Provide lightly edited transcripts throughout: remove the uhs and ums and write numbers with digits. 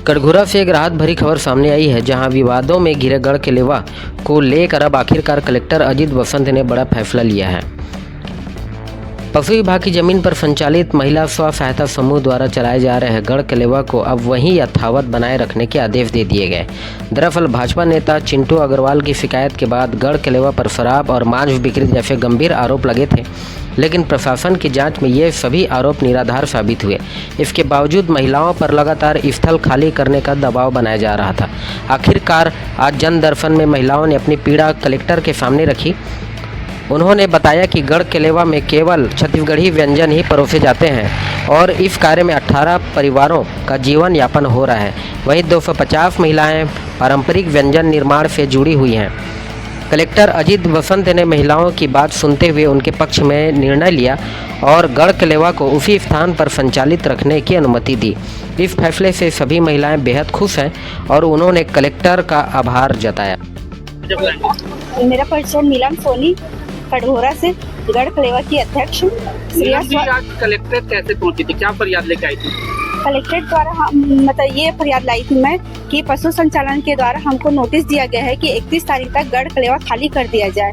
कटघोरा से एक राहत भरी खबर सामने आई है, जहां विवादों में घिरे गढ़किलेवा को लेकर अब आखिरकार कलेक्टर अजीत वसंत ने बड़ा फैसला लिया है। पशु विभाग की जमीन पर संचालित महिला स्व सहायता समूह द्वारा चलाए जा रहे गढ़किलेवा को अब वहीं यथावत बनाए रखने के आदेश दे दिए गए। दरअसल भाजपा नेता चिंटू अग्रवाल की शिकायत के बाद गढ़किलेवा पर शराब और मांस बिक्री जैसे गंभीर आरोप लगे थे, लेकिन प्रशासन की जांच में ये सभी आरोप निराधार साबित हुए। इसके बावजूद महिलाओं पर लगातार स्थल खाली करने का दबाव बनाया जा रहा था। आखिरकार आज जन दर्शन में महिलाओं ने अपनी पीड़ा कलेक्टर के सामने रखी। उन्होंने बताया कि गढ़किलेवा में केवल छत्तीसगढ़ी व्यंजन ही परोसे जाते हैं और इस कार्य में 18 परिवारों का जीवन यापन हो रहा है। वहीं 250 महिलाएं पारंपरिक व्यंजन निर्माण से जुड़ी हुई हैं। कलेक्टर अजीत वसंत ने महिलाओं की बात सुनते हुए उनके पक्ष में निर्णय लिया और गढ़किलेवा को उसी स्थान पर संचालित रखने की अनुमति दी। इस फैसले से सभी महिलाएं बेहद खुश हैं और उन्होंने कलेक्टर का आभार जताया। मेरा परिचय नीलम सोनी, कटघोरा से गढ़किलेवा की अध्यक्ष। आज कलेक्ट्रेट कैसे पहुंची थी, क्या फरियाद लेके आई थी? कलेक्ट्रेट द्वारा मतलब ये फरियाद लाई थी मैं कि पशु संचालन के द्वारा हमको नोटिस दिया गया है कि 31 तारीख तक गढ़किलेवा खाली कर दिया जाए,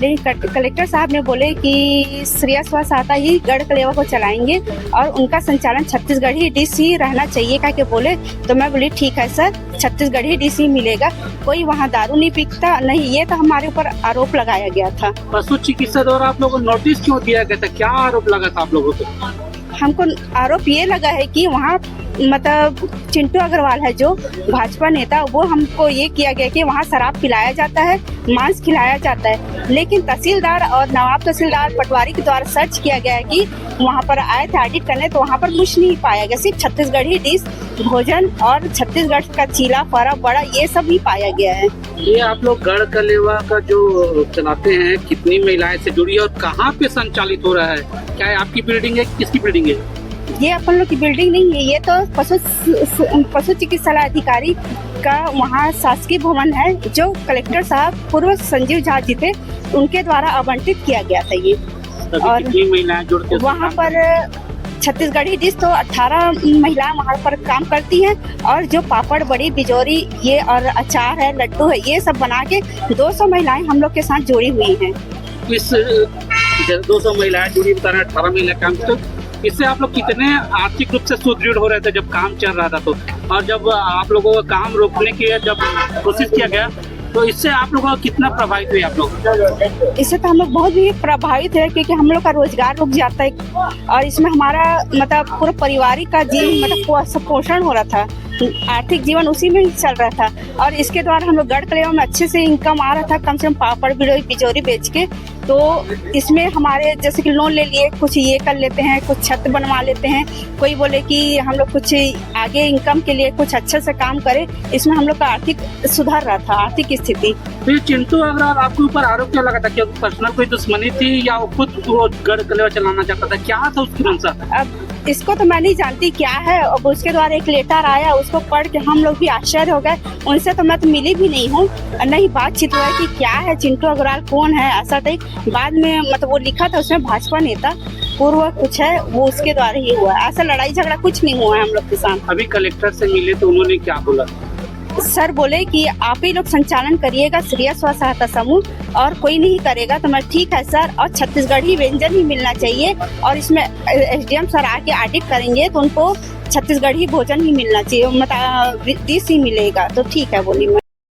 लेकिन कलेक्टर साहब ने बोले कि श्रेया स्व सहायता ही गढ़किलेवा को चलाएंगे और उनका संचालन छत्तीसगढ़ी डिश ही रहना चाहिए करके बोले। तो मैं बोली ठीक है सर, छत्तीसगढ़ी डिश ही मिलेगा, कोई वहाँ दारू नहीं पीता नहीं। ये तो हमारे ऊपर आरोप लगाया गया था। पशु चिकित्सा द्वारा आप लोगों को नोटिस क्यों दिया गया था, क्या आरोप लगा था आप लोगों को? हमको आरोप ये लगा है कि वहाँ मतलब चिंटू अग्रवाल है जो भाजपा नेता, वो हमको ये किया गया कि वहाँ शराब पिलाया जाता है, मांस खिलाया जाता है, लेकिन तहसीलदार और नवाब तहसीलदार पटवारी के द्वारा सर्च किया गया है कि वहाँ पर आए थे ऑडिट करने, तो वहाँ पर कुछ नहीं पाया गया। सिर्फ छत्तीसगढ़ी डिश भोजन और छत्तीसगढ़ का चीला फरा बड़ा ये सब ही पाया गया है। ये आप लोग गढ़किलेवा का जो चलाते हैं, कितनी महिलाएं से जुड़ी है और कहाँ पे संचालित हो रहा है? क्या आपकी बिल्डिंग है, किसकी बिल्डिंग है? ये अपन लोग की बिल्डिंग नहीं है, ये तो पशु चिकित्सालय अधिकारी का वहाँ शासकीय भवन है, जो कलेक्टर साहब पूर्व संजीव झा जी थे, उनके द्वारा आवंटित किया गया था ये। और महिलाएं जुड़ते वहाँ पर छत्तीसगढ़ी डिश तो 18 महिलाएं वहाँ पर काम करती हैं और जो पापड़ बड़ी बिजोरी ये और अचार है, लड्डू है, ये सब बना के 200 महिलाएं हम लोग के साथ जुड़ी हुई हैं। इस 200 महिलाएं जुड़ी, बता रहे 18 महिला काम करते, इससे आप लोग कितने आर्थिक रूप से सुदृढ़ हो रहे थे जब काम चल रहा था? तो और जब आप लोगों को काम रोकने की जब कोशिश किया गया तो इससे आप लोगों को कितना प्रभावित हुए आप लोग? इससे तो हम लोग बहुत ही प्रभावित है, क्योंकि हम लोग का रोजगार रुक जाता है और इसमें हमारा मतलब पूरा परिवारिक का मतलब पोषण हो रहा था, आर्थिक जीवन उसी में ही चल रहा था। और इसके द्वारा हम लोग गढ़किलेवा में अच्छे से इनकम आ रहा था, कम से कम पापड़ बिजोरी बेच के। तो इसमें हमारे जैसे कि लोन ले लिए, कुछ ये कर लेते हैं, कुछ छत बनवा लेते हैं, कोई बोले कि हम लोग कुछ आगे इनकम के लिए कुछ अच्छे से काम करें, इसमें हम लोग का आर्थिक सुधार रहा था, आर्थिक स्थिति। तो ये चिंटू अग्रवाल आपके ऊपर आरोप क्या लगा था, कि पर्सनल कोई दुश्मनी थी या वो खुद गढ़किलेवा चलाना चाहता था, क्या था उसकी मंशा? अब इसको तो मैं नहीं जानती क्या है। अब उसके द्वारा एक लेटर आया, उसको पढ़ के हम लोग भी आश्चर्य हो गए। उनसे तो मैं तो मिली भी नहीं हूँ, नहीं बातचीत हुआ कि क्या है, चिंटू अग्रवाल कौन है, ऐसा था। बाद में मतलब वो लिखा था उसमें भाजपा नेता पूर्व कुछ है, वो उसके द्वारा ही हुआ। ऐसा लड़ाई झगड़ा कुछ नहीं हुआ है हम लोग के साथ। अभी कलेक्टर से मिले तो उन्होंने क्या बोला? सर बोले कि आप ही लोग संचालन करिएगा श्रेया स्व सहायता समूह, और कोई नहीं करेगा। तो मैं ठीक है सर, और छत्तीसगढ़ी व्यंजन ही मिलना चाहिए, और इसमें एसडीएम सर आके ऑडिट करेंगे तो उनको छत्तीसगढ़ी भोजन ही मिलना चाहिए, मतलब डिश ही मिलेगा। तो ठीक है बोली मैं।